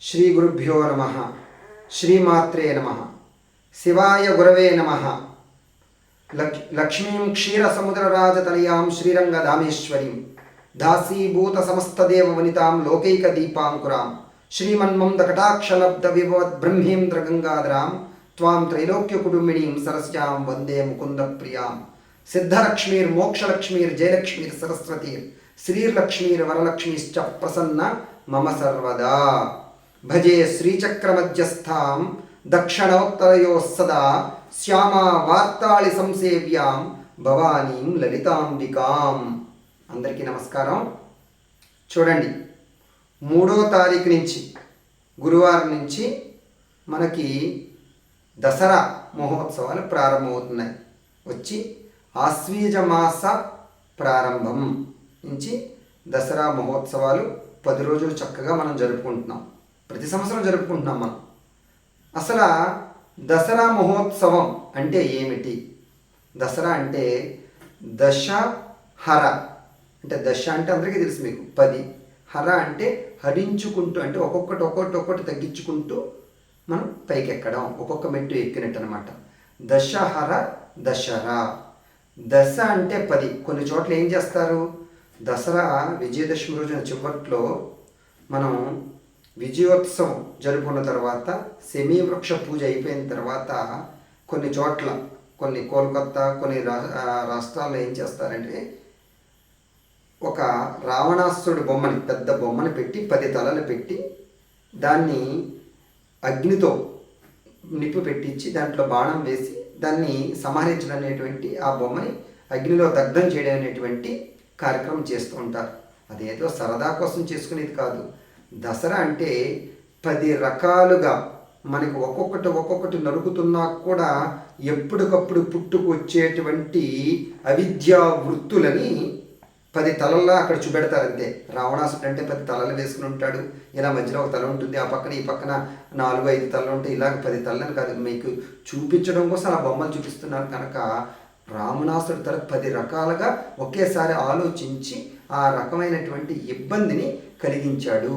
శ్రీ గురుభ్యో నమః. శ్రీమాత్రే నమః. శివాయ గురవే నమః. లక్ష్మీం క్షీరసముద్రరాజతనయాం శ్రీరంగధామేశ్వరీం దాసీభూత సమస్తదేవ వనితాం లోకైక దీపాంకురాం శ్రీమన్మందకటాక్షలబ్ధ విభవద్ బ్రహ్మేంద్ర గంగాధరాం త్వాం త్రైలోక్య కుటుంబినీం సరస్యాం వందే ముకుంద ప్రియాం. సిద్ధలక్ష్మీర్మోక్షలక్ష్మీర్ జయలక్ష్మీర్ సరస్వతీర్ శ్రీర్లక్ష్మీర్ వరలక్ష్మీశ్చ ప్రసన్న మమ సర్వదా. భజే శ్రీచక్రమధ్యస్థాం దక్షిణోత్తరయో సదా శ్యామా వార్తాళి సంసేవ్యాం భవానీం లలితాంబికాం. అందరికీ నమస్కారం. చూడండి, 3వ తారీఖు నుంచి గురువారం నుంచి మనకి దసరా మహోత్సవాలు ప్రారంభమవుతున్నాయి. వచ్చి ఆశ్వీజ మాస ప్రారంభం నుంచి దసరా మహోత్సవాలు 10 రోజులు చక్కగా మనం జరుపుకుంటున్నాం. ప్రతి సంవత్సరం జరుపుకుంటున్నాం మనం. అసలు దసరా మహోత్సవం అంటే ఏమిటి? దసరా అంటే దశహర, అంటే దశ అంటే అందరికీ తెలుసు మీకు 10, హర అంటే హరించుకుంటూ, అంటే ఒక్కొక్కటి తగ్గించుకుంటూ మనం పైకెక్కడం, ఒక్కొక్క మెట్టు ఎక్కినట్టు అనమాట. దశహర, దసరా. దశ అంటే 10. కొన్ని చోట్ల ఏం చేస్తారు, దసరా విజయదశమి రోజున చివట్లో మనం విజయోత్సవం జరుపుకున్న తర్వాత సెమీ వృక్ష పూజ అయిపోయిన తర్వాత కొన్ని చోట్ల, కొన్ని కోల్కత్తా, కొన్ని రాష్ట్రాల్లో ఏం చేస్తారంటే ఒక రావణాసురుడి బొమ్మని, పెద్ద బొమ్మని పెట్టి 10 తలలు పెట్టి దాన్ని అగ్నితో నిప్పు పెట్టించి దాంట్లో బాణం వేసి దాన్ని సంహరించడం అనేటువంటి, ఆ బొమ్మని అగ్నిలో దగ్ధం చేయడం అనేటువంటి కార్యక్రమం చేస్తూ ఉంటారు. అదేదో సరదా కోసం చేసుకునేది కాదు. దసరా అంటే 10 రకాలుగా మనకు ఒక్కొక్కటి నరుకుతున్నా కూడా ఎప్పటికప్పుడు పుట్టుకొచ్చేటువంటి అవిద్యా వృత్తులని 10 తలల్లో అక్కడ చూపెడతారు అంతే. రావణాసుడు అంటే 10 తలలు వేసుకుని ఉంటాడు, ఇలా మధ్యలో ఒక తల ఉంటుంది, ఆ పక్కన ఈ పక్కన 4-5 తలలు ఉంటాయి. ఇలాగ 10 తలని కాదు, మీకు చూపించడం కోసం ఆ బొమ్మలు చూపిస్తున్నారు కనుక రావణాసుడి తల 10 రకాలుగా ఒకేసారి ఆలోచించి ఆ రకమైనటువంటి ఇబ్బందిని కలిగించాడు.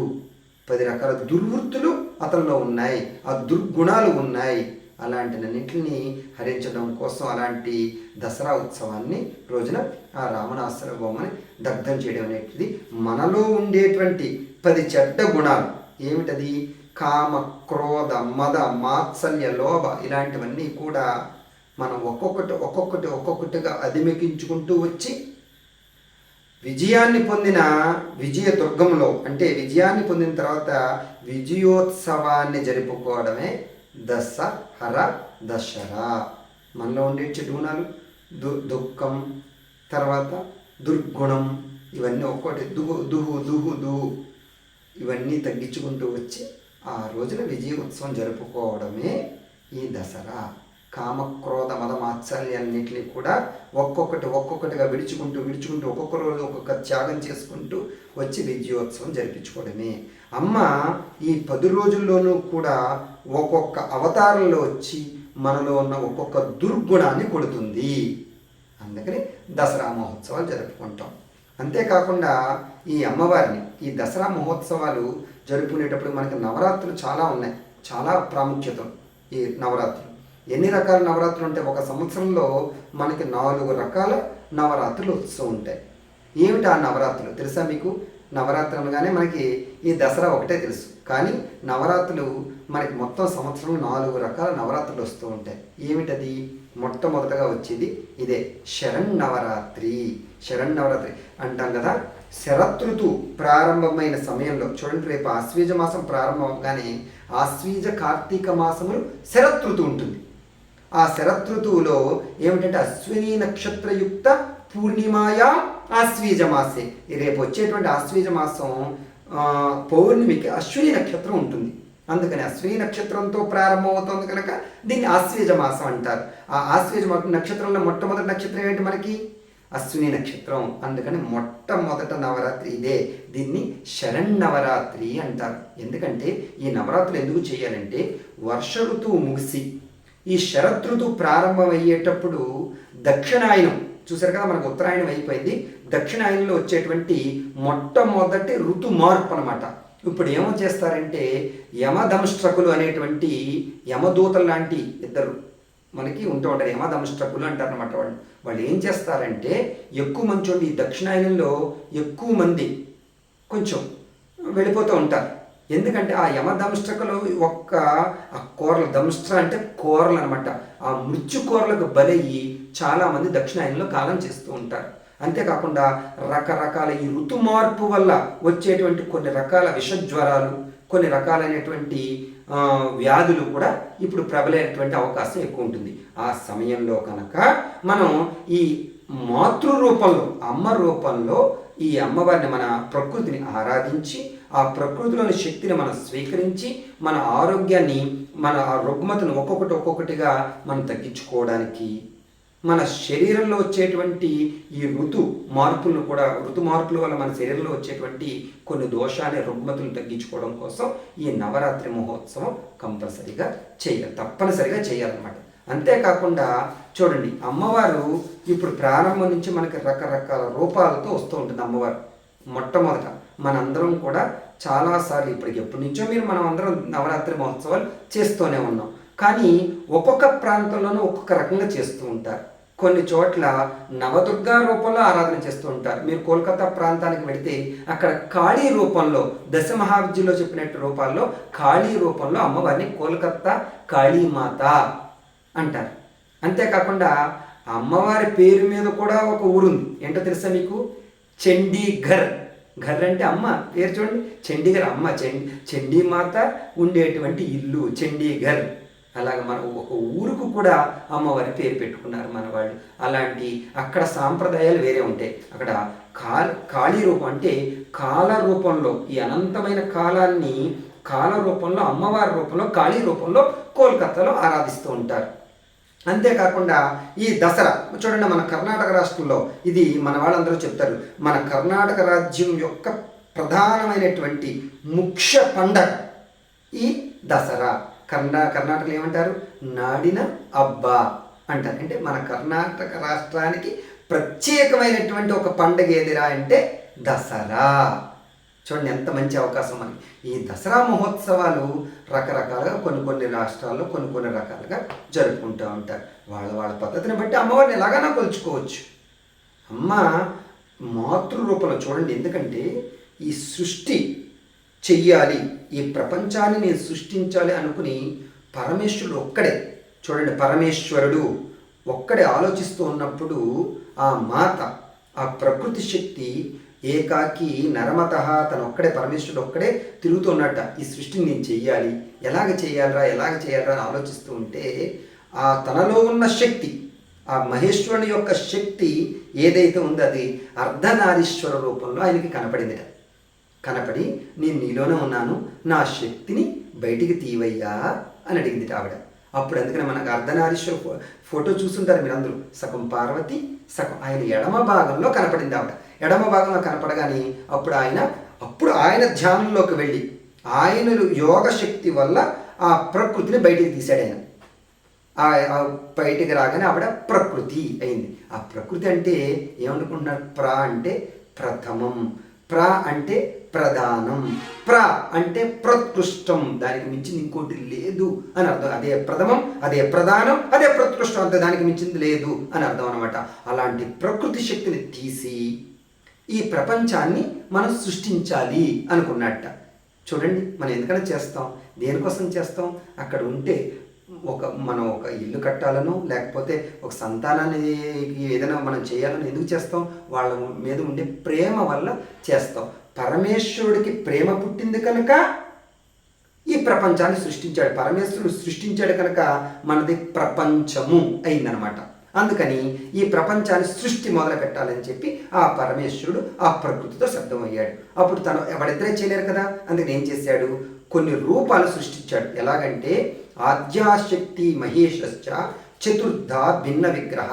10 రకాల దుర్వృత్తులు అతనిలో ఉన్నాయి, ఆ దుర్గుణాలు ఉన్నాయి. అలాంటినన్నింటినీ హరించడం కోసం అలాంటి దసరా ఉత్సవాన్ని రోజున ఆ రావణాసుర బొమ్మని దగ్ధం చేయడం అనేటిది మనలో ఉండేటువంటి 10 చెడ్డ గుణాలు. ఏమిటది? కామ, క్రోధ, మద, మాత్సల్య, లోభ, ఇలాంటివన్నీ కూడా మనం ఒక్కొక్కటిగా అధిగమించుకుంటూ వచ్చి విజయాన్ని పొందిన విజయ దుర్గంలో, అంటే విజయాన్ని పొందిన తర్వాత విజయోత్సవాన్ని జరుపుకోవడమే దసహర, దసరా. మనలో ఉండే చెడు గుణాలు, దుఃఖం, తర్వాత దుర్గుణం, ఇవన్నీ ఒక్కొక్కటి దుహు ఇవన్నీ తగ్గించుకుంటూ వచ్చి ఆ రోజున విజయోత్సవం జరుపుకోవడమే ఈ దసరా. కామక్రోధ మద మాత్సల్యాన్నింటినీ కూడా ఒక్కొక్కటిగా విడుచుకుంటూ ఒక్కొక్క రోజు ఒక్కొక్క త్యాగం చేసుకుంటూ వచ్చి విజయోత్సవం జరిపించుకోవడమే. అమ్మ ఈ 10 రోజుల్లోనూ కూడా ఒక్కొక్క అవతారంలో వచ్చి మనలో ఉన్న ఒక్కొక్క దుర్గుణాన్ని కొడుతుంది. అందుకని దసరా మహోత్సవాలు జరుపుకుంటాం. అంతేకాకుండా ఈ అమ్మవారిని, ఈ దసరా మహోత్సవాలు జరుపుకునేటప్పుడు మనకి నవరాత్రులు చాలా ఉన్నాయి, చాలా ప్రాముఖ్యత. ఈ నవరాత్రులు ఎన్ని రకాల నవరాత్రులు ఉంటాయి? ఒక సంవత్సరంలో మనకి 4 రకాల నవరాత్రులు వస్తూ ఉంటాయి. ఏమిటి ఆ నవరాత్రులు తెలుసా మీకు? నవరాత్రులు అనగానే మనకి ఈ దసరా ఒకటే తెలుసు, కానీ నవరాత్రులు మనకి మొత్తం సంవత్సరంలో 4 రకాల నవరాత్రులు వస్తూ ఉంటాయి. ఏమిటది? మొట్టమొదటగా వచ్చేది ఇదే శరన్నవరాత్రి. శరన్నవరాత్రి అంటాం కదా. శరతృతు ప్రారంభమైన సమయంలో చూడండి, రేపు ఆశ్వీజ మాసం ప్రారంభం అవగానే ఆశ్వీజ కార్తీక మాసములు శరతృతు ఉంటుంది. ఆ శరతృతువులో ఏమిటంటే అశ్విని నక్షత్రయుక్త పూర్ణిమాయా ఆశ్వీజ మాసే. రేపు వచ్చేటువంటి ఆశ్వీజ మాసం పౌర్ణమికి అశ్విని నక్షత్రం ఉంటుంది. అందుకని అశ్విని నక్షత్రంతో ప్రారంభమవుతుంది కనుక దీన్ని ఆశ్వీజ మాసం అంటారు. ఆ ఆశ్వీజ నక్షత్రంలో మొట్టమొదటి నక్షత్రం ఏంటి మనకి? అశ్విని నక్షత్రం. అందుకని మొట్టమొదట నవరాత్రి ఇదే. దీన్ని శరన్నవరాత్రి అంటారు. ఎందుకంటే ఈ నవరాత్రులు ఎందుకు చేయాలంటే వర్ష ఋతువు ముగిసి ఈ శరతృతువు ప్రారంభమయ్యేటప్పుడు దక్షిణాయనం చూసారు కదా, మనకు ఉత్తరాయణం అయిపోయింది, దక్షిణాయనంలో వచ్చేటువంటి మొట్టమొదటి ఋతు మార్పు అనమాట. ఇప్పుడు ఏమో చేస్తారంటే యమదంష్ట్రకులు అనేటువంటి యమదూతలు లాంటి ఇద్దరు మనకి ఉంటూ ఉంటారు, యమదంష్ట్రకులు అంటారు అనమాట. వాళ్ళు ఏం చేస్తారంటే ఎక్కువ మంది చూడండి, ఈ దక్షిణాయనంలో ఎక్కువ మంది కొంచెం వెళ్ళిపోతూ ఉంటారు. ఎందుకంటే ఆ యమదంష్ట్రకులు ఒక్క ఆ కూరలు, దంష్ట్ర అంటే కూరలు అనమాట, ఆ మృత్యు కూరలకు బలయ్యి చాలామంది దక్షిణాయనంలో కాలం చేస్తూ ఉంటారు. అంతేకాకుండా రకరకాల ఈ ఋతు మార్పు వల్ల వచ్చేటువంటి కొన్ని రకాల విషజ్వరాలు, కొన్ని రకాలైనటువంటి వ్యాధులు కూడా ఇప్పుడు ప్రబలేటువంటి అవకాశం ఎక్కువ ఉంటుంది. ఆ సమయంలో కనుక మనం ఈ మాతృ రూపంలో, అమ్మ రూపంలో ఈ అమ్మవారిని, మన ప్రకృతిని ఆరాధించి ఆ ప్రకృతిలోని శక్తిని మనం స్వీకరించి మన ఆరోగ్యాన్ని, మన ఆ రుగ్మతను ఒక్కొక్కటిగా మనం తగ్గించుకోవడానికి, మన శరీరంలో వచ్చేటువంటి ఈ ఋతు మార్పుల వల్ల మన శరీరంలో వచ్చేటువంటి కొన్ని దోషాన్ని, రుగ్మతులు తగ్గించుకోవడం కోసం ఈ నవరాత్రి మహోత్సవం కంపల్సరీగా తప్పనిసరిగా చేయాలన్నమాట. అంతేకాకుండా చూడండి, అమ్మవారు ఇప్పుడు ప్రారంభం నుంచి మనకి రకరకాల రూపాలతో వస్తూ ఉంటుంది అమ్మవారు. మొట్టమొదట మనందరం కూడా చాలాసార్లు ఎప్పటి నుంచో మనం అందరం నవరాత్రి మహోత్సవాలు చేస్తూనే ఉన్నాం. కానీ ఒక్కొక్క ప్రాంతంలోనూ ఒక్కొక్క రకంగా చేస్తూ ఉంటారు. కొన్ని చోట్ల నవదుర్గా రూపంలో ఆరాధన చేస్తూ ఉంటారు. మీరు కోల్కతా ప్రాంతానికి వెళితే అక్కడ కాళీ రూపంలో, దశ మహావిద్యలో చెప్పినట్టు రూపాల్లో కాళీ రూపంలో అమ్మవారిని కోల్కతా కాళీమాత అంటారు. అంతేకాకుండా అమ్మవారి పేరు మీద కూడా ఒక ఊరుంది, ఏంటో తెలుసా మీకు? చండీఘర్. ఘర్ అంటే అమ్మ, పేరు చూడండి, చండీఘర్ అమ్మ, చండీమాత ఉండేటువంటి ఇల్లు చండీఘర్. అలాగ మన ఒక ఊరుకు కూడా అమ్మవారి పేరు పెట్టుకున్నారు మన వాళ్ళు. అలాంటి అక్కడ సాంప్రదాయాలు వేరే ఉంటాయి. అక్కడ కాళీ రూపం అంటే కాల రూపంలో, ఈ అనంతమైన కాలాన్ని కాల రూపంలో, అమ్మవారి రూపంలో, కాళీ రూపంలో కోల్కతాలో ఆరాధిస్తూ ఉంటారు. అంతేకాకుండా ఈ దసరా చూడండి, మన కర్ణాటక రాష్ట్రంలో ఇది మన వాళ్ళందరూ చెప్తారు, మన కర్ణాటక రాజ్యం యొక్క ప్రధానమైనటువంటి ముఖ్య పండగ ఈ దసరా. కర్ణాటకలో ఏమంటారు? నాడిన అబ్బా అంటారు. అంటే మన కర్ణాటక రాష్ట్రానికి ప్రత్యేకమైనటువంటి ఒక పండగ ఏదిరా అంటే దసరా. చూడండి ఎంత మంచి అవకాశం మనకి. ఈ దసరా మహోత్సవాలు రకరకాలుగా కొన్ని రాష్ట్రాల్లో కొన్ని రకాలుగా జరుపుకుంటూ ఉంటారు. వాళ్ళ పద్ధతిని బట్టి అమ్మవారిని ఎలాగైనా కొలుచుకోవచ్చు. అమ్మ మాతృ రూపంలో చూడండి, ఎందుకంటే ఈ సృష్టి చెయ్యాలి, ఈ ప్రపంచాన్ని నేను సృష్టించాలి అనుకుని పరమేశ్వరుడు ఒక్కడే, చూడండి పరమేశ్వరుడు ఒక్కడే ఆలోచిస్తూ ఉన్నప్పుడు ఆ మాత, ఆ ప్రకృతి శక్తి ఏకాకి నరమత తనొక్కడే, పరమేశ్వరుడు ఒక్కడే తిరుగుతున్నట్ట. ఈ సృష్టిని నేను చెయ్యాలి, ఎలాగ చేయాలరా అని ఆలోచిస్తూ ఉంటే ఆ తనలో ఉన్న శక్తి, ఆ మహేశ్వరుని యొక్క శక్తి ఏదైతే ఉందో అది అర్ధనారీశ్వర రూపంలో ఆయనకి కనపడిందిట. కనపడి నేను నీలోనే ఉన్నాను, నా శక్తిని బయటికి తీవయ్యా అని అడిగింది ఆవిడ. అప్పుడు అందుకని మనకు అర్ధనారీశ్వర ఫోటో చూస్తుంటారు మీరు అందరూ, సగం పార్వతి సగం ఆయన ఎడమ భాగంలో కనపడింది ఆవిడ. ఎడమ భాగంలో కనపడగానే అప్పుడు ఆయన ధ్యానంలోకి వెళ్ళి ఆయన యోగ శక్తి వల్ల ఆ ప్రకృతిని బయటికి తీశాడు ఆయన. బయటికి రాగానే ఆవిడ ప్రకృతి అయింది. ఆ ప్రకృతి అంటే ఏమనుకుంటున్నారు? అంటే ప్రథమం, అంటే ప్రధానం, అంటే ప్రత్కృష్టం, దానికి మించింది ఇంకోటి లేదు అని అర్థం. అదే ప్రథమం, అదే ప్రధానం, అదే ప్రత్కృష్టం, అంతే, దానికి మించింది లేదు అని అర్థం అనమాట. అలాంటి ప్రకృతి శక్తిని తీసి ఈ ప్రపంచాన్ని మనం సృష్టించాలి అనుకున్నట్ట. చూడండి, మనం ఎందుకైనా చేస్తాం, దేనికోసం చేస్తాం? అక్కడ ఉంటే మనం ఒక ఇల్లు కట్టాలనో లేకపోతే ఒక సంతానాన్ని ఏదైనా మనం చేయాలని ఎందుకు చేస్తాం? వాళ్ళ మీద ఉండే ప్రేమ వల్ల చేస్తాం. పరమేశ్వరుడికి ప్రేమ పుట్టింది కనుక ఈ ప్రపంచాన్ని సృష్టించాడు. పరమేశ్వరుడు సృష్టించాడు కనుక మనది ప్రపంచము అయిందనమాట. అందుకని ఈ ప్రపంచాన్ని సృష్టి మొదలు పెట్టాలని చెప్పి ఆ పరమేశ్వరుడు ఆ ప్రకృతితో శబ్దమయ్యాడు. అప్పుడు ఎవరిద్దరే చేయలేరు కదా, అందుకని ఏం చేశాడు? కొన్ని రూపాలు సృష్టించాడు. ఎలాగంటే ఆద్యాశక్తి మహేశ్వశ్చ చతుర్థ భిన్న విగ్రహ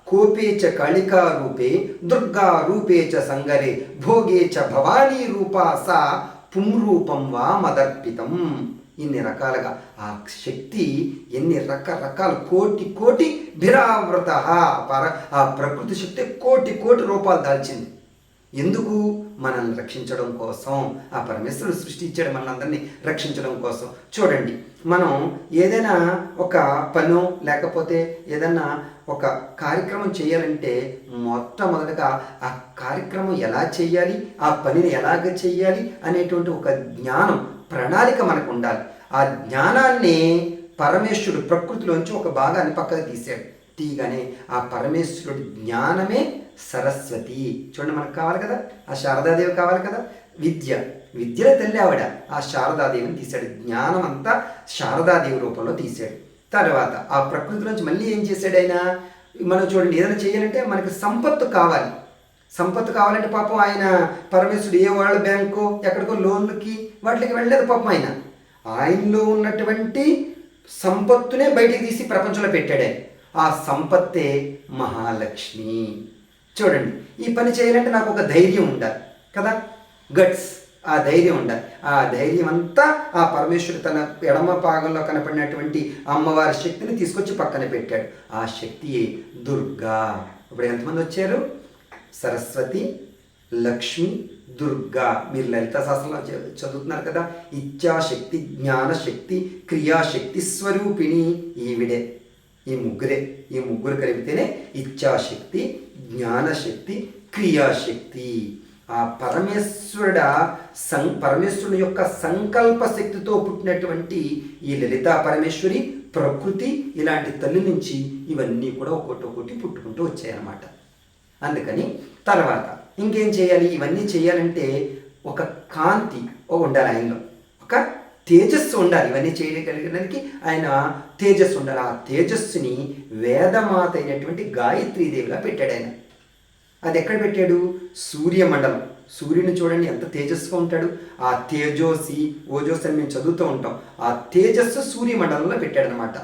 కోపే చ కాళికా రూపే దుర్గా రూపే చ సంగరే భోగే చ భవానీ రూపా సా పుంరూపం వా మదర్పితం. ఇన్ని రకాలుగా ఆ శక్తి ఎన్ని రకరకాల కోటి భిరావృత ఆ ప్రకృతి శక్తి కోటి రూపాలు దాల్చింది. ఎందుకు? మనల్ని రక్షించడం కోసం. ఆ పరమేశ్వరుడు సృష్టించాడు మనల్ని రక్షించడం కోసం. చూడండి, మనం ఏదైనా ఒక పనో లేకపోతే ఏదైనా ఒక కార్యక్రమం చేయాలంటే మొట్టమొదటగా ఆ కార్యక్రమం ఎలా చేయాలి, ఆ పనిని ఎలాగ చేయాలి అనేటువంటి ఒక జ్ఞానం, ప్రణాళిక మనకు ఉండాలి. ఆ జ్ఞానాన్ని పరమేశ్వరుడు ప్రకృతిలోంచి ఒక భాగాన్ని పక్కకు తీశాడు. తీయగానే ఆ పరమేశ్వరుడి జ్ఞానమే సరస్వతి. చూడండి, మనకు కావాలి కదా, ఆ శారదాదేవి కావాలి కదా. విద్యల తల్లి ఆవిడ. ఆ శారదాదేవిని తీశాడు. జ్ఞానం అంతా శారదాదేవి రూపంలో తీశాడు. తర్వాత ఆ ప్రకృతిలోంచి మళ్ళీ ఏం చేశాడు ఆయన? మనం చూడండి, ఏదైనా చేయాలంటే మనకి సంపత్తు కావాలి. సంపత్తు కావాలంటే పాపం ఆయన పరమేశ్వరుడు ఏ వరల్డ్ బ్యాంకు ఎక్కడికో లోన్లకి వాటికి వెళ్ళలేదు పాపం. ఆయనలో ఉన్నటువంటి సంపత్తునే బయటికి తీసి ప్రపంచంలో పెట్టాడే. ఆ సంపత్తే మహాలక్ష్మి. చూడండి, ఈ పని చేయాలంటే నాకు ఒక ధైర్యం ఉండాలి కదా, గట్స్. ఆ ధైర్యం ఉండాలి. ఆ ధైర్యం అంతా ఆ పరమేశ్వరుడు తన ఎడమ భాగంలో కనపడినటువంటి అమ్మవారి శక్తిని తీసుకొచ్చి పక్కన పెట్టాడు. ఆ శక్తియే దుర్గా. ఇప్పుడు ఎంతమంది వచ్చారు? సరస్వతి, లక్ష్మి, దుర్గా. మీరు లలితా శాస్త్రంలో చదువుతున్నారు కదా. ఇచ్ఛాశక్తి, జ్ఞానశక్తి, క్రియాశక్తి స్వరూపిణి. ఈవిడే. ఈ ముగ్గురు కలిపితేనే ఇచ్ఛాశక్తి, జ్ఞానశక్తి, క్రియాశక్తి. ఆ పరమేశ్వరుని యొక్క సంకల్ప శక్తితో పుట్టినటువంటి ఈ లలితా పరమేశ్వరి, ప్రకృతి ఇలాంటి తల్లి నుంచి ఇవన్నీ కూడా ఒక్కొక్కటి పుట్టుకుంటూ వచ్చాయన్నమాట. అందుకని తర్వాత ఇంకేం చేయాలి? ఇవన్నీ చేయాలంటే ఒక కాంతి ఉండాలి ఆయనలో, ఒక తేజస్సు ఉండాలి. ఇవన్నీ చేయగలిగడానికి ఆయన తేజస్సు ఉండాలి. ఆ తేజస్సుని వేదమాత అయినటువంటి గాయత్రీదేవిగా పెట్టాడు ఆయన. అది ఎక్కడ పెట్టాడు? సూర్యమండలం. సూర్యుని చూడండి ఎంత తేజస్సుగా ఉంటాడు. ఆ ఓజోసి అని మేము చదువుతూ ఉంటాం. ఆ తేజస్సు సూర్యమండలంలో పెట్టాడనమాట.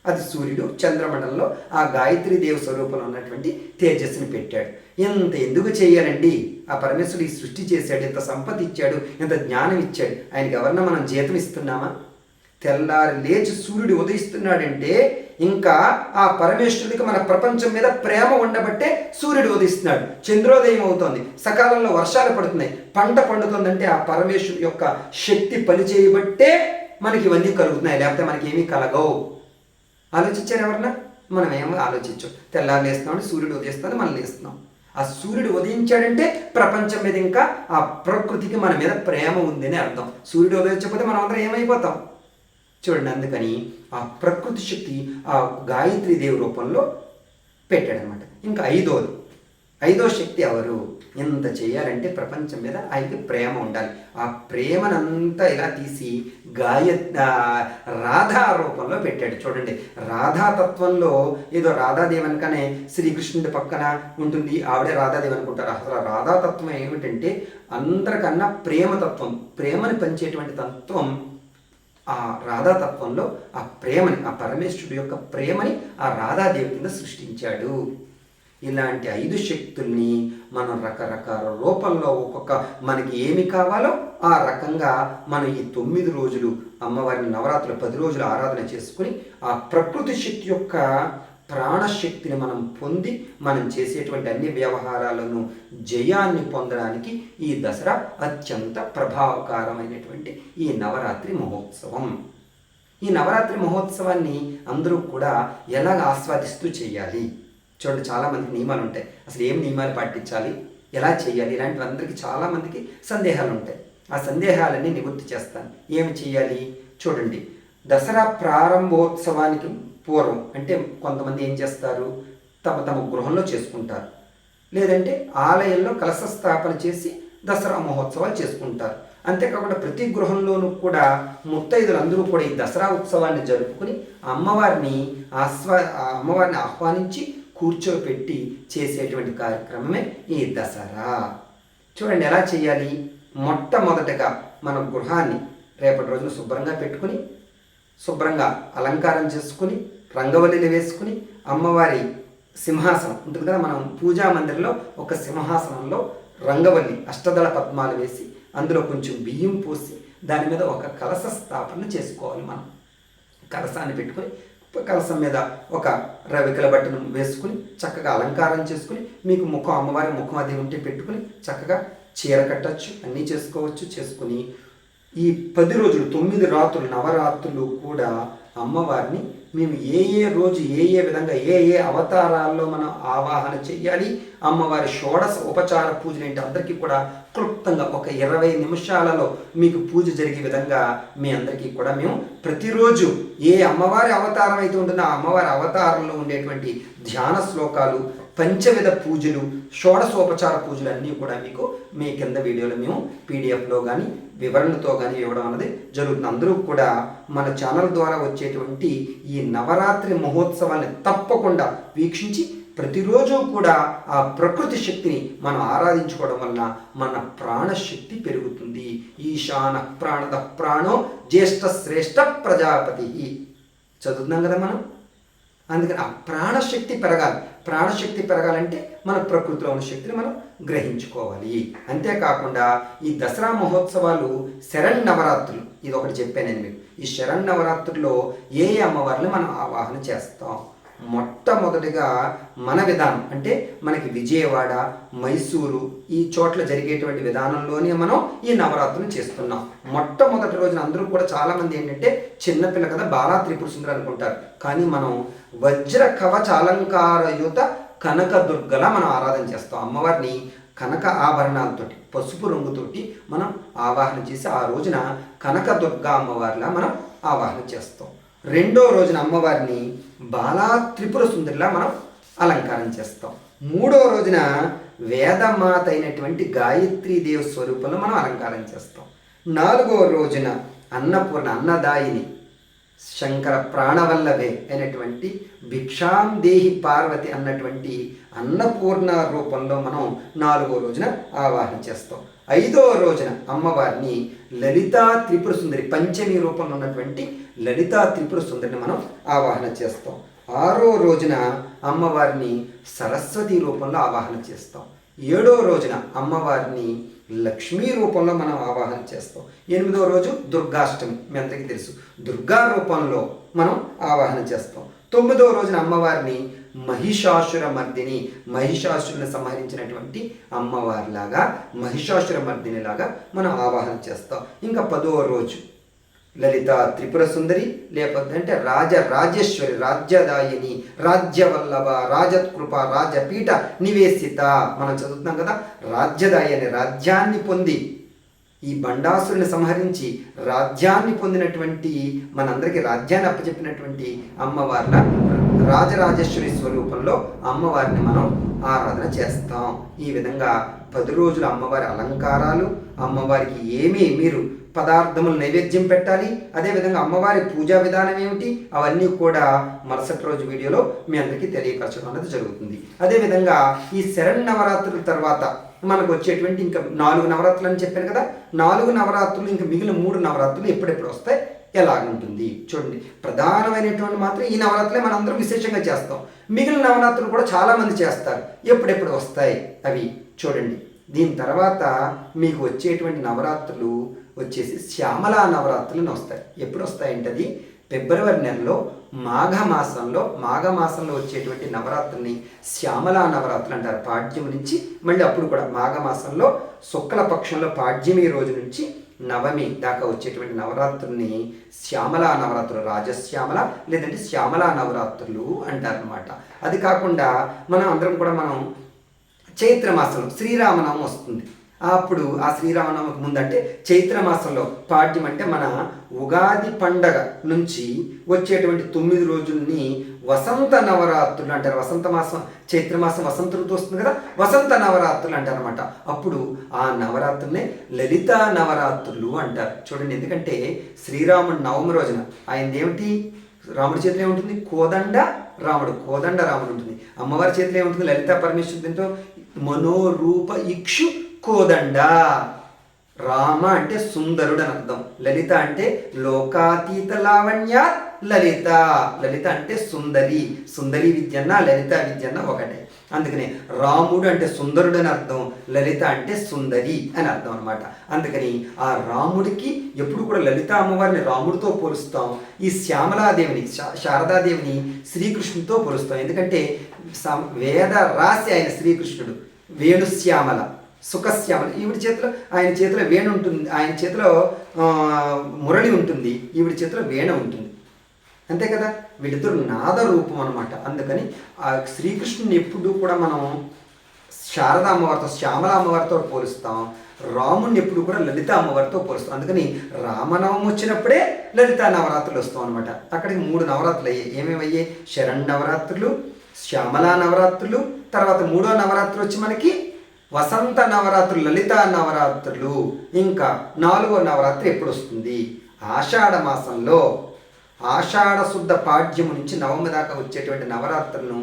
అది సూర్యుడు. చంద్రమండలంలో ఆ గాయత్రీదేవి స్వరూపంలో ఉన్నటువంటి తేజస్సుని పెట్టాడు. ఎందుకు చేయాలండి? ఆ పరమేశ్వరుడు ఈ సృష్టి చేశాడు, ఎంత సంపత్తి ఇచ్చాడు, ఎంత జ్ఞానం ఇచ్చాడు. ఆయనకి ఎవరన్నా మనం జీతం ఇస్తున్నామా? తెల్లారి లేచి సూర్యుడు ఉదయిస్తున్నాడంటే ఇంకా ఆ పరమేశ్వరుడికి మన ప్రపంచం మీద ప్రేమ ఉండబట్టే సూర్యుడు ఉదయిస్తున్నాడు. చంద్రోదయం అవుతోంది, సకాలంలో వర్షాలు పడుతున్నాయి, పంట పండుతుందంటే ఆ పరమేశ్వరుడు యొక్క శక్తి పనిచేయబట్టే మనకి ఇవన్నీ కలుగుతున్నాయి. లేకపోతే మనకి ఏమీ కలగవు. ఆలోచించారు ఎవరన్నా? మనం ఏమో ఆలోచించాం. తెల్లారు లేస్తున్నాం, సూర్యుడు ఉదయిస్తాను, మనం లేస్తున్నాం. ఆ సూర్యుడు ఉదయించాడంటే ప్రపంచం మీద ఇంకా ఆ ప్రకృతికి మన మీద ప్రేమ ఉందని అర్థం. సూర్యుడు ఉదయించకపోతే మనం అందరం ఏమైపోతాం? చూడండి, అందుకని ఆ ప్రకృతి శక్తి ఆ గాయత్రీదేవి రూపంలో పెట్టాడనమాట. ఇంకా ఐదో శక్తి ఎవరు? ఎంత చేయాలంటే ప్రపంచం మీద ఆయనకి ప్రేమ ఉండాలి. ఆ ప్రేమనంతా ఇలా తీసి రాధా రూపంలో పెట్టాడు. చూడండి, రాధాతత్వంలో ఏదో రాధాదేవి అనగానే శ్రీకృష్ణుడి పక్కన ఉంటుంది, ఆవిడే రాధాదేవి అనుకుంటారు. అసలు రాధాతత్వం ఏమిటంటే అందరికన్నా ప్రేమతత్వం, ప్రేమని పంచేటువంటి తత్వం. ఆ రాధాతత్వంలో ఆ ప్రేమని, ఆ పరమేశ్వరుడు యొక్క ప్రేమని ఆ రాధాదేవి కింద సృష్టించాడు. ఇలాంటి 5 శక్తుల్ని మనం రకరకాల రూపంలో ఒక్కొక్క మనకి ఏమి కావాలో ఆ రకంగా మనం ఈ 9 రోజులు అమ్మవారిని నవరాత్రులు 10 రోజులు ఆరాధన చేసుకుని ఆ ప్రకృతి శక్తి యొక్క ప్రాణశక్తిని మనం పొంది మనం చేసేటువంటి అన్ని వ్యవహారాలను జయాన్ని పొందడానికి ఈ దసరా అత్యంత ప్రభావకారమైనటువంటి ఈ నవరాత్రి మహోత్సవం. ఈ నవరాత్రి మహోత్సవాన్ని అందరూ కూడా ఎలాగ ఆస్వాదిస్తూ చేయాలి? చూడండి, చాలామందికి నియమాలు ఉంటాయి. అసలు ఏం నియమాలు పాటించాలి, ఎలా చేయాలి, ఇలాంటివి అందరికీ చాలామందికి సందేహాలు ఉంటాయి. ఆ సందేహాలన్నీ నివృత్తి చేస్తాను. ఏమి చేయాలి? చూడండి, దసరా ప్రారంభోత్సవానికి పూర్వం అంటే కొంతమంది ఏం చేస్తారు? తమ గృహంలో చేసుకుంటారు, లేదంటే ఆలయంలో కలశ స్థాపన చేసి దసరా మహోత్సవాలు చేసుకుంటారు. అంతేకాకుండా ప్రతి గృహంలోనూ కూడా ముత్తైదులందరూ కూడా ఈ దసరా ఉత్సవాన్ని జరుపుకుని అమ్మవారిని ఆహ్వానించి కూర్చోపెట్టి చేసేటువంటి కార్యక్రమమే ఈ దసరా. చూడండి, ఎలా చేయాలి? మొట్టమొదటగా మన గృహాన్ని రేపటి రోజున శుభ్రంగా పెట్టుకుని, శుభ్రంగా అలంకారం చేసుకుని, రంగవల్లిని వేసుకుని, అమ్మవారి సింహాసనం ఉంటుంది కదా, మనం పూజా మందిరంలో ఒక సింహాసనంలో రంగవల్లి అష్టదళ పద్మాలు వేసి అందులో కొంచెం బియ్యం పోసి దాని మీద ఒక కలశ స్థాపన చేసుకోవాలి. మనం కలశాన్ని పెట్టుకొని కలసం మీద ఒక రవికల బట్టను వేసుకుని చక్కగా అలంకారం చేసుకుని మీకు ముఖం అమ్మవారి ముఖం అది ఉంటే పెట్టుకుని చక్కగా చీర కట్టచ్చు, అన్నీ చేసుకుని ఈ 10 రోజులు 9 రాత్రులు నవరాత్రులు కూడా అమ్మవారిని మేము ఏ రోజు ఏ విధంగా ఏ అవతారాల్లో మనం ఆవాహన చెయ్యాలి, అమ్మవారి షోడశ ఉపచార పూజలు ఏంటి అందరికీ కూడా క్లుప్తంగా ఒక 20 నిమిషాలలో మీకు పూజ జరిగే విధంగా మీ అందరికీ కూడా మేము ప్రతిరోజు ఏ అమ్మవారి అవతారం అయితే ఉంటుందో ఆ అమ్మవారి అవతారంలో ఉండేటువంటి ధ్యాన శ్లోకాలు, పంచవిధ పూజలు, షోడశోపచార పూజలు అన్నీ కూడా మీకు మీ కింద వీడియోలో మేము పీడిఎఫ్లో కానీ వివరణతో కానీ ఇవ్వడం అనేది జరుగుతుంది. అందరూ కూడా మన ఛానల్ ద్వారా వచ్చేటువంటి ఈ నవరాత్రి మహోత్సవాన్ని తప్పకుండా వీక్షించి ప్రతిరోజు కూడా ఆ ప్రకృతి శక్తిని మనం ఆరాధించుకోవడం వలన మన ప్రాణశక్తి పెరుగుతుంది. ఈశాన ప్రాణద ప్రాణో జ్యేష్ఠ శ్రేష్ఠ ప్రజాపతి చదువుతున్నాం కదా మనం. అందుకని ఆ ప్రాణశక్తి పెరగాలి. ప్రాణశక్తి పెరగాలంటే మన ప్రకృతిలో ఉన్న శక్తిని మనం గ్రహించుకోవాలి. అంతేకాకుండా ఈ దసరా మహోత్సవాలు శరన్నవరాత్రులు, ఇది ఒకటి చెప్పాను నేను మీకు. ఈ శరన్నవరాత్రుల్లో ఏ అమ్మవారిని మనం ఆవాహన చేస్తాం? మొట్టమొదటిగా మన విధానం అంటే మనకి విజయవాడ, మైసూరు ఈ చోట్ల జరిగేటువంటి విధానంలోనే మనం ఈ నవరాత్రులు చేస్తున్నాం. మొట్టమొదటి రోజున అందరూ కూడా చాలామంది ఏంటంటే చిన్నపిల్ల కదా బాలా త్రిపుర సుందరి అనుకుంటారు. కానీ మనం వజ్ర కవచ అలంకారయుత కనకదుర్గలా మనం ఆరాధన చేస్తాం. అమ్మవారిని కనక ఆభరణాలతోటి పసుపు రంగుతోటి మనం ఆవాహన చేసి ఆ రోజున కనకదుర్గ అమ్మవారిలా మనం ఆవాహన చేస్తాం. రెండో రోజున అమ్మవారిని బాలా త్రిపుర సుందరిలా మనం అలంకారం చేస్తాం. మూడో రోజున వేదమాత అయినటువంటి గాయత్రీదేవి స్వరూపంలో మనం అలంకారం చేస్తాం. నాలుగో రోజున అన్నపూర్ణ అన్నదాయిని శంకర ప్రాణవల్లభే అయినటువంటి భిక్షాం దేహి పార్వతి అన్నటువంటి అన్నపూర్ణ రూపంలో మనం నాలుగో రోజున ఆవాహన చేస్తాం. ఐదో రోజున అమ్మవారిని లలితా త్రిపుర సుందరి పంచమి రూపంలో ఉన్నటువంటి లలితా త్రిపుర సుందరిని మనం ఆవాహన చేస్తాం. ఆరో రోజున అమ్మవారిని సరస్వతి రూపంలో ఆవాహన చేస్తాం. ఏడో రోజున అమ్మవారిని లక్ష్మీ రూపంలో మనం ఆవాహన చేస్తాం. ఎనిమిదో రోజు దుర్గాష్టమి, మీ అందరికీ తెలుసు, దుర్గా రూపంలో మనం ఆవాహన చేస్తాం. తొమ్మిదో రోజున అమ్మవారిని మహిషాసుర మర్దిని, మహిషాసురుని సంహరించినటువంటి అమ్మవారిలాగా మహిషాసుర మర్దినిలాగా మనం ఆవాహన చేస్తాం. ఇంకా 10వ రోజు లలిత త్రిపుర సుందరి, లేకపోతే అంటే రాజేశ్వరి, రాజ్యదాయిని, రాజ్యవల్లభ, రాజకృప, రాజపీఠ నివేశిత మనం చదువుతున్నాం కదా. రాజ్యదాయిని రాజ్యాన్ని పొంది ఈ బండాసురుని సంహరించి రాజ్యాన్ని పొందినటువంటి మనందరికీ రాజ్యాన్ని అప్పచెప్పినటువంటి అమ్మవార్ల రాజరాజేశ్వరి స్వరూపంలో అమ్మవారిని మనం ఆరాధన చేస్తాం. ఈ విధంగా 10 రోజుల అమ్మవారి అలంకారాలు, అమ్మవారికి ఏమీ మీరు పదార్థములు నైవేద్యం పెట్టాలి, అదేవిధంగా అమ్మవారి పూజా విధానం ఏమిటి అవన్నీ కూడా మరుసటి రోజు వీడియోలో మీ అందరికీ తెలియపరచడం అనేది జరుగుతుంది. అదేవిధంగా ఈ శరన్నవరాత్రుల తర్వాత మనకు వచ్చేటువంటి ఇంకా 4 నవరాత్రులు అని చెప్పాను కదా. 4 నవరాత్రులు ఇంకా మిగిలిన 3 నవరాత్రులు ఎప్పుడెప్పుడు వస్తాయి, ఎలాగుంటుంది చూడండి. ప్రధానమైనటువంటి మాత్రం ఈ నవరాత్రులే మనందరం విశేషంగా చేస్తాం. మిగిలిన నవరాత్రులు కూడా చాలామంది చేస్తారు. ఎప్పుడెప్పుడు వస్తాయి అవి చూడండి. దీని తర్వాత మీకు వచ్చేటువంటి నవరాత్రులు వచ్చేసి శ్యామలా నవరాత్రులను వస్తాయి. ఎప్పుడు వస్తాయంటే అది ఫిబ్రవరి నెలలో మాఘమాసంలో వచ్చేటువంటి నవరాత్రిని శ్యామలా నవరాత్రులు అంటారు. పాడ్యమి నుంచి మళ్ళీ అప్పుడు కూడా మాఘమాసంలో శుక్లపక్షంలో పాడ్యమి రోజు నుంచి నవమి దాకా వచ్చేటువంటి నవరాత్రుల్ని శ్యామలా నవరాత్రులు, రాజశ్యామల లేదంటే శ్యామలా నవరాత్రులు అంటారనమాట. అది కాకుండా మనం అందరం కూడా మనం చైత్రమాసంలో శ్రీరామనవమి వస్తుంది. అప్పుడు ఆ శ్రీరామనవమికి ముందంటే చైత్రమాసంలో పాడ్యం అంటే మన ఉగాది పండగ నుంచి వచ్చేటువంటి 9 రోజుల్ని వసంత నవరాత్రులు అంటారు. వసంత మాసం, చైత్రమాసం వసంత ఋతువు వస్తుంది కదా, వసంత నవరాత్రులు అంటారు అనమాట. అప్పుడు ఆ నవరాత్రులనే లలితా నవరాత్రులు అంటారు. చూడండి, ఎందుకంటే శ్రీరాముడు నవమి రోజున ఆయన ఏమిటి, రాముడి చేతిలో ఏముంటుంది, కోదండ రాముడు ఉంటుంది. అమ్మవారి చేతిలో ఏముంటుంది, లలితా పరమేశ్వరి దీంతో మనోరూప ఇక్షు కోదండ. రామ అంటే సుందరుడు అని అర్థం, లలిత అంటే లోకాతీత లావణ్య లలిత. లలిత అంటే సుందరి విద్యన్న లలిత విద్యన్న ఒకటే. అందుకని రాముడు అంటే సుందరుడు అని అర్థం, లలిత అంటే సుందరి అని అర్థం అనమాట. అందుకని ఆ రాముడికి ఎప్పుడు కూడా లలిత అమ్మవారిని రాముడితో పోలుస్తాం, ఈ శ్యామలాదేవిని శారదాదేవిని శ్రీకృష్ణుడితో పోలుస్తాం. ఎందుకంటే వేద రాశి ఆయన శ్రీకృష్ణుడు, వేణుశ్యామల సుఖశ్యామల. ఈవిడి చేతిలో ఆయన చేతిలో వేణు ఉంటుంది, ఆయన చేతిలో మురళి ఉంటుంది, ఈవిడి చేతిలో వేణ ఉంటుంది, అంతే కదా. వీళ్ళిద్దరు నాద రూపం అనమాట. అందుకని ఆ శ్రీకృష్ణుని ఎప్పుడు కూడా మనం శారదా అమ్మవారితో శ్యామల అమ్మవారితో పోలుస్తాం, రాముడిని ఎప్పుడు కూడా లలిత అమ్మవారితో పోలుస్తాం. అందుకని రామనవమి వచ్చినప్పుడే లలితా నవరాత్రులు వస్తాం అనమాట. అక్కడికి 3 నవరాత్రులు అయ్యాయి. ఏమేమయ్యాయి? శరణ్ శ్యామలా నవరాత్రులు, తర్వాత 3వ నవరాత్రి వచ్చి మనకి వసంత నవరాత్రులు, లలితా నవరాత్రులు. ఇంకా 4వ నవరాత్రి ఎప్పుడు వస్తుంది? ఆషాఢ మాసంలో ఆషాఢ శుద్ధ పాడ్యము నుంచి నవమి దాకా వచ్చేటువంటి నవరాత్రులను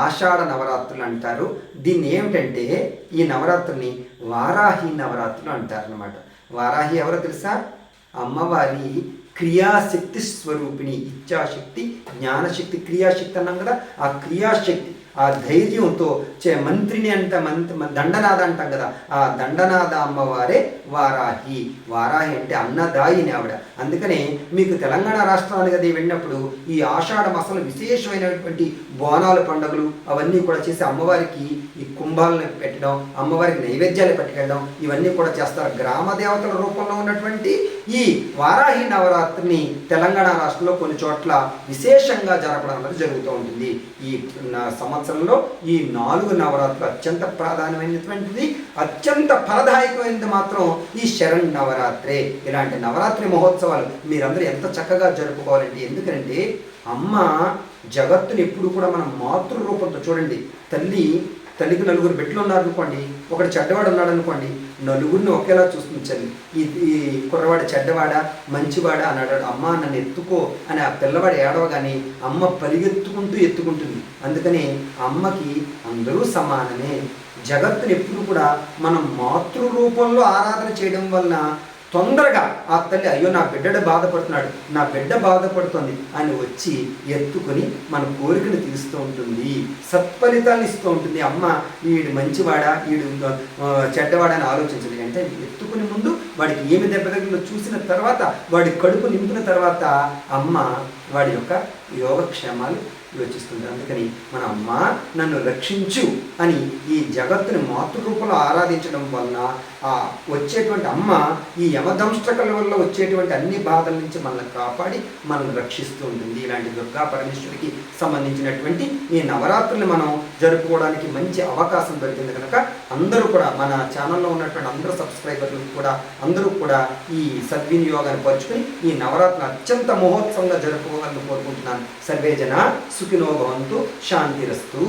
ఆషాఢ నవరాత్రులు అంటారు. దీన్ని ఏమిటంటే ఈ నవరాత్రిని వారాహి నవరాత్రులు అంటారు అన్నమాట. వారాహి ఎవరో తెలుసా? అమ్మవారి క్రియాశక్తి స్వరూపిణి, ఇచ్ఛాశక్తి, జ్ఞానశక్తి, క్రియాశక్తి అన్నాం కదా. ఆ క్రియాశక్తి, ఆ ధైర్యంతో మంత్రిని దండనాథ అంటాం కదా, ఆ దండనాథ అమ్మవారే వారాహి. వారాహి అంటే అన్నదాయిని ఆవిడ. అందుకనే మీకు తెలంగాణ రాష్ట్రానికి అది వెళ్ళినప్పుడు ఈ ఆషాఢ మాసంలో విశేషమైనటువంటి బోనాల పండుగలు అవన్నీ కూడా చేసి అమ్మవారికి ఈ కుంభాలను పెట్టడం, అమ్మవారికి నైవేద్యాలు పట్టుకెళ్ళడం, ఇవన్నీ కూడా చేస్తారు. గ్రామ దేవతల రూపంలో ఉన్నటువంటి ఈ వారాహి నవరాత్రిని తెలంగాణ రాష్ట్రంలో కొన్ని చోట్ల విశేషంగా జరపడం అనేది జరుగుతూ ఉంటుంది. ఈ సంవత్సరంలో ఈ 4 నవరాత్రులు అత్యంత ప్రాధాన్యమైనటువంటిది, అత్యంత ఫలదాయకమైనది మాత్రం ఈ శరణ్ నవరాత్రే. ఇలాంటి నవరాత్రి మహోత్సవాలు మీరందరూ ఎంత చక్కగా జరుపుకోవాలండి. ఎందుకంటే అమ్మ జగత్తుని ఎప్పుడు కూడా మనం మాతృ రూపంతో చూడండి. తల్లికి 4 బిడ్డలు ఉన్నారనుకోండి, ఒకటి చెడ్డవాడు ఉన్నాడు అనుకోండి, నలుగురిని ఒకేలా చూస్తుంది. ఈ కుర్రవాడు చెడ్డవాడా మంచివాడా అన్నాడు. అమ్మ నన్ను ఎత్తుకో అని ఆ పిల్లవాడు ఏడవగానే అమ్మ ఎత్తుకుంటుంది. అందుకని అమ్మకి అందరూ సమానమే. జగత్తుని ఎప్పుడు కూడా మనం మాతృ రూపంలో ఆరాధన చేయడం వలన తొందరగా ఆ తల్లి అయ్యో నా బిడ్డ బాధపడుతున్నాడు, నా బిడ్డ బాధపడుతుంది అని వచ్చి ఎత్తుకొని మన కోరికను తీరుస్తూ ఉంటుంది, సత్ఫలితాన్ని ఇస్తూ ఉంటుంది. అమ్మ వీడు మంచివాడా వీడు చెడ్డవాడా అని ఆలోచించదు. అంటే ఎత్తుకుని ముందు వాడికి ఏమి దెబ్బ తగిలిందో చూసిన తర్వాత, వాడి కడుపు నింపిన తర్వాత అమ్మ వాడి యొక్క యోగక్షేమాలు యోచిస్తుంది. అందుకని మన అమ్మ నన్ను రక్షించు అని ఈ జగత్తుని మాతృరూపంలో ఆరాధించడం వలన వచ్చేటువంటి అమ్మ ఈ యమదంష్టకల వల్ల వచ్చేటువంటి అన్ని బాధల నుంచి మనల్ని కాపాడి మనల్ని రక్షిస్తూ ఉంటుంది. ఇలాంటి దుర్గా పరమేశ్వరికి సంబంధించినటువంటి ఈ నవరాత్రులు మనం జరుపుకోవడానికి మంచి అవకాశం దొరికింది కనుక అందరూ కూడా మన ఛానల్లో ఉన్నటువంటి అందరూ సబ్స్క్రైబర్లు కూడా అందరూ కూడా ఈ సద్వినియోగాన్ని పరుచుకొని ఈ నవరాత్రులు అత్యంత మహోత్సవంగా జరుపుకోవాలని కోరుకుంటున్నాను. సర్వే జన సుఖినో భవంతు, శాంతిరస్తు.